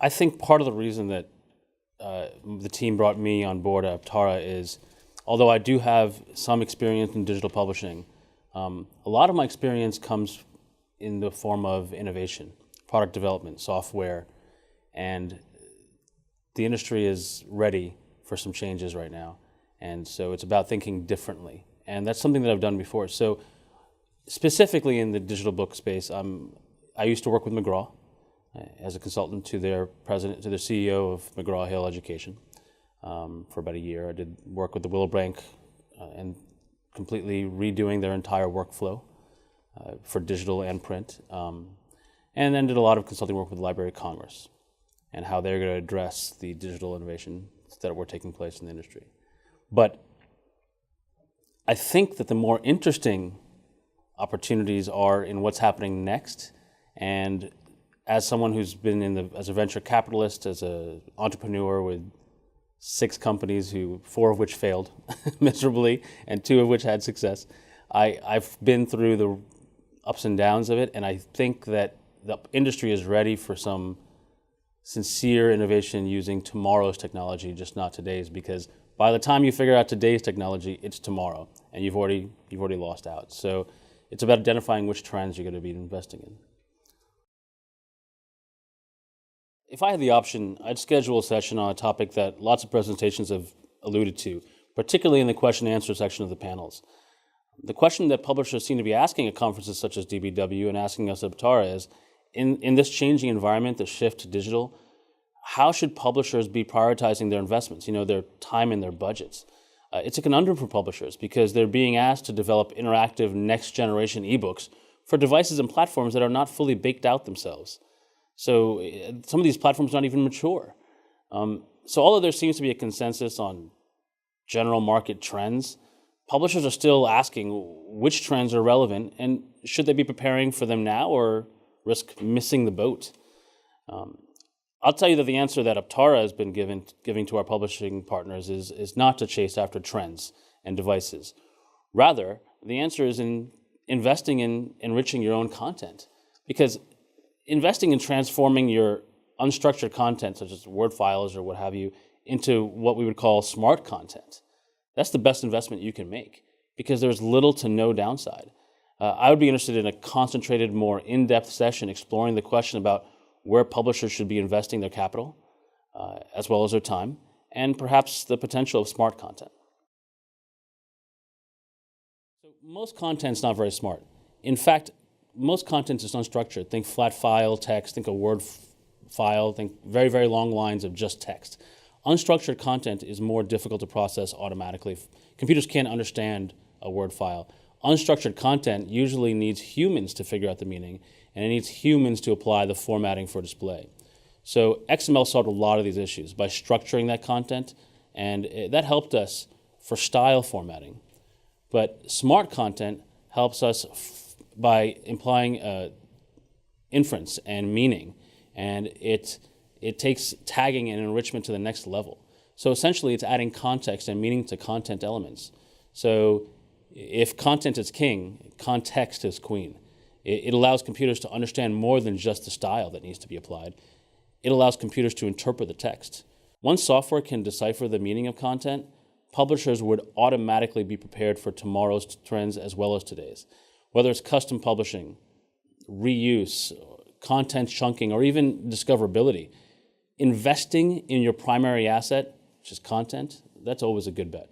I think part of the reason that the team brought me on board at Aptara is, although I do have some experience in digital publishing, a lot of my experience comes in the form of innovation, product development, software, and the industry is ready for some changes right now. And so it's about thinking differently. And that's something that I've done before. So specifically in the digital book space, I used to work with McGraw as a consultant to their president, to the CEO of McGraw-Hill Education for about a year. I did work with the Willowbank and completely redoing their entire workflow for digital and print. And then did a lot of consulting work with the Library of Congress and how they're going to address the digital innovations that were taking place in the industry. But I think that the more interesting opportunities are in what's happening next. And as someone who's been as a venture capitalist, as an entrepreneur with 6 companies, 4 of which failed miserably, and 2 of which had success, I've been through the ups and downs of it, and I think that the industry is ready for some sincere innovation using tomorrow's technology, just not today's, because by the time you figure out today's technology, it's tomorrow, and you've already lost out. So it's about identifying which trends you're going to be investing in. If I had the option, I'd schedule a session on a topic that lots of presentations have alluded to, particularly in the question and answer section of the panels. The question that publishers seem to be asking at conferences such as DBW and asking us at Aptara is, in this changing environment, the shift to digital, how should publishers be prioritizing their investments, their time and their budgets? It's a conundrum for publishers because they're being asked to develop interactive next-generation ebooks for devices and platforms that are not fully baked out themselves. So some of these platforms are not even mature. So although there seems to be a consensus on general market trends, publishers are still asking which trends are relevant and should they be preparing for them now or risk missing the boat? I'll tell you that the answer that Aptara has been giving to our publishing partners is not to chase after trends and devices. Rather, the answer is in investing in enriching your own content. Because investing in transforming your unstructured content, such as Word files or what have you, into what we would call smart content, that's the best investment you can make because there's little to no downside. I would be interested in a concentrated, more in-depth session exploring the question about where publishers should be investing their capital, as well as their time, and perhaps the potential of smart content. So most content's not very smart. In fact, most content is unstructured. Think flat file text, think a Word file, think very, very long lines of just text. Unstructured content is more difficult to process automatically. Computers can't understand a Word file. Unstructured content usually needs humans to figure out the meaning, and it needs humans to apply the formatting for display. So XML solved a lot of these issues by structuring that content, and that helped us for style formatting. But smart content helps us by implying inference and meaning, and it takes tagging and enrichment to the next level. So essentially, it's adding context and meaning to content elements. So if content is king, context is queen. It allows computers to understand more than just the style that needs to be applied. It allows computers to interpret the text. Once software can decipher the meaning of content, publishers would automatically be prepared for tomorrow's trends as well as today's. Whether it's custom publishing, reuse, content chunking, or even discoverability, investing in your primary asset, which is content, that's always a good bet.